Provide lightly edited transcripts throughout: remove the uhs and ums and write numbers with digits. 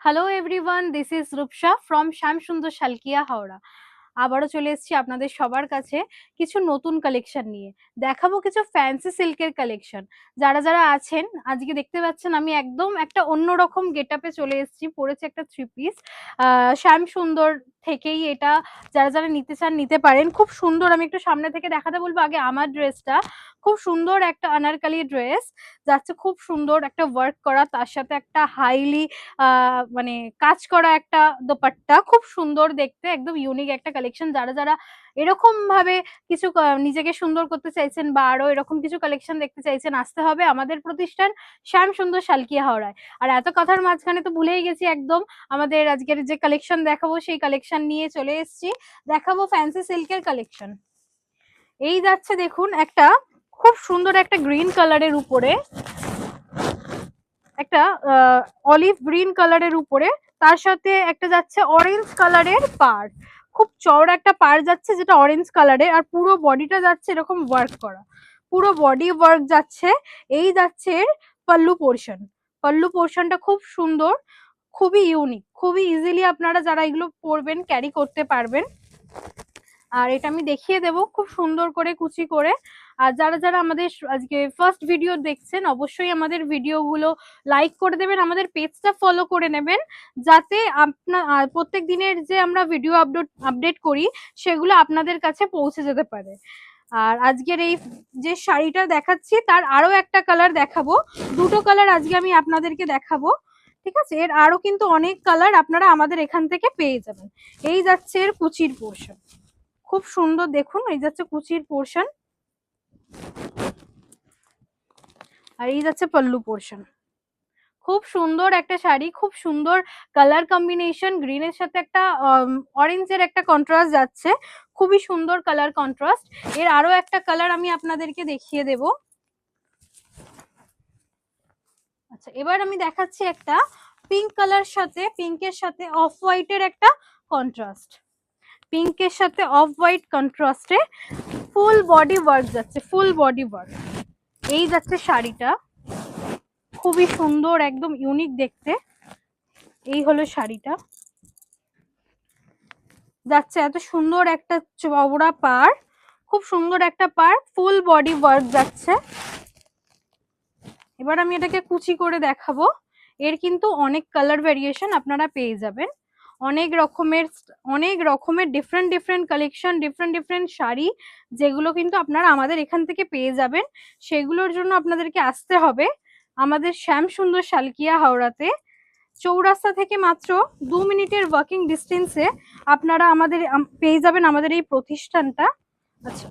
Hello everyone, this is Rupsa from Shyamsundar Salkia, Howrah. আবারও চলে এসেছি আপনাদের সবার কাছে কিছু নতুন কালেকশন নিয়ে। দেখাবো কিছু ফ্যান্সি সিল্কের কালেকশন। যারা যারা আছেন, আজকে দেখতে পাচ্ছেন আমি একদম একটা অন্যরকম গেটআপে চলে এসেছি। পরেছি একটা থ্রি পিস, শ্যামসুন্দর থেকেই এটা। যারা যারা নিতে চান নিতে পারেন। খুব সুন্দর, আমি একটু সামনে থেকে দেখাতে বলবো। আগে আমার ড্রেসটা খুব সুন্দর একটা আনারকালি ড্রেস যাচ্ছে, খুব সুন্দর একটা ওয়ার্ক করা, তার সাথে একটা হাইলি মানে কাজ করা একটা দোপাট্টা, খুব সুন্দর দেখতে, একদম ইউনিক একটা কালেকশন। যারা যারা এরকম ভাবে কিছু নিজেকে সুন্দর করতে চাইছেন বা আরো এরকম কিছু কালেকশন দেখতে চাইছেন, আসতে হবে আমাদের প্রতিষ্ঠান শ্যাম সুন্দর শালকিয়া, হাওড়ায়। আর এত কথার মাঝখানে তো ভুলেই গেছি একদম, আমাদের আজকের যে কালেকশন দেখাবো সেই কালেকশন নিয়ে চলে এসেছি। দেখাবো ফ্যান্সি সিল্কের কালেকশন। এই যাচ্ছে দেখুন, একটা খুব সুন্দর একটা গ্রিন কালারের উপরে, একটা অলিভ গ্রিন কালারের উপরে, তার সাথে একটা যাচ্ছে অরেঞ্জ কালারের পাড়। খুব চওড়া একটা পাড় যাচ্ছে যেটা অরেঞ্জ কালারের, আর পুরো বডিটা যাচ্ছে এরকম ওয়ার্ক করা, পুরো বডি ওয়ার্ক যাচ্ছে। এই যাচ্ছে পাল্লু পোর্শন। পাল্লু পোর্শনটা খুব সুন্দর, খুবই ইউনিক, খুবই ইজিলি আপনারা যারা এগুলো পরবেন ক্যারি করতে পারবেন। আর এটা আমি দেখিয়ে দেব খুব সুন্দর করে কুচি করে। আর যারা যারা আমাদের আজকে ফার্স্ট ভিডিও দেখছেন, অবশ্যই আমাদের ভিডিওগুলো লাইক করে দেবেন, আমাদের পেজটা ফলো করে নেবেন, যাতে আপনার প্রত্যেক দিনের যে আমরা ভিডিও আপডেট করি সেগুলো আপনাদের কাছে পৌঁছে যেতে পারে। আর আজকের এই যে শাড়িটা দেখাচ্ছি তার আরো একটা কালার দেখাবো, দুটো কালার আজকে আমি আপনাদেরকে দেখাবো। ঠিক আছে, এর আরো কিন্তু অনেক কালার আপনারা আমাদের এখান থেকে পেয়ে যাবেন। এই যাচ্ছে এর কুচির পোর্শন, খুব সুন্দর দেখুন, এই যাচ্ছে কুচির পোর্শন, আর এই যাচ্ছে পাল্লু পোর্শন। খুব সুন্দর একটা শাড়ি, খুব সুন্দর কালার কম্বিনেশন, গ্রিনের সাথে একটা অরেঞ্জের একটা কন্ট্রাস্ট যাচ্ছে, খুবই সুন্দর কালার কন্ট্রাস্ট। এর আরো একটা কালার আমি আপনাদেরকে দেখিয়ে দেব। আচ্ছা, এবার আমি দেখাচ্ছি একটা পিঙ্ক কালার সাথে, পিঙ্কের সাথে অফ হোয়াইটের একটা কন্ট্রাস্ট, পিঙ্কের সাথে অফ হোয়াইট কন্ট্রাস্টে ফুল বডি ওয়ার্ক যাচ্ছে, ফুল বডি ওয়ার্ক। এই যাচ্ছে শাড়িটা, খুবই সুন্দর, একদম ইউনিক দেখতে। এই হলো শাড়িটা, যাচ্ছে এত সুন্দর একটা চওড়া পাড়, খুব সুন্দর একটা পাড়, ফুল বডি ওয়ার্ক যাচ্ছে। এবার আমি এটাকে কুচি করে দেখাবো। এর কিন্তু অনেক কালার ভেরিয়েশন আপনারা পেয়ে যাবেন, অনেক রকমের different different collection, different different sari, যেগুলো কিন্তু আপনারা আমাদের এখান থেকে পেয়ে যাবেন। সেগুলোর জন্য আপনাদেরকে আসতে হবে আমাদের শ্যাম সুন্দর শালকিয়া, হাওড়াতে। চৌরাস্তা থেকে মাত্র 2 মিনিটের ওয়াকিং ডিস্টেন্সে আপনারা আমাদের পেয়ে যাবেন আমাদের এই প্রতিষ্ঠানটা। আচ্ছা,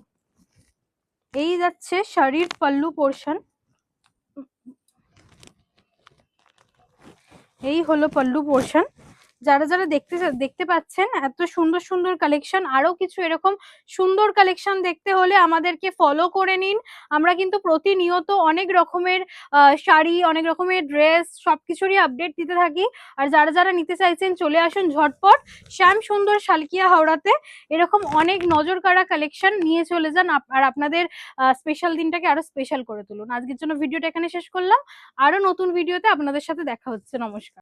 এই যাচ্ছে শাড়ির পাল্লু পোর্শন, এই হলো পাল্লু পোর্শন। যারা যারা দেখতে পাচ্ছেন এত সুন্দর সুন্দর কালেকশন, আরো কিছু এরকম সুন্দর কালেকশন দেখতে হলে আমাদেরকে ফলো করে নিন। আমরা কিন্তু প্রতিনিয়ত অনেক রকমের শাড়ি, অনেক রকমের ড্রেস, সবকিছুরই আপডেট দিতে থাকি। আর যারা যারা নিতে চাইছেন চলে আসুন ঝটপট শ্যাম সুন্দর শালকিয়া, হাওড়াতে। এরকম অনেক নজর কাড়া কালেকশন নিয়ে চলে যান, আর আপনাদের স্পেশাল দিনটাকে আরো স্পেশাল করে তুলুন। আজকের জন্য ভিডিওটা এখানে শেষ করলাম, আরো নতুন ভিডিওতে আপনাদের সাথে দেখা হচ্ছে। নমস্কার।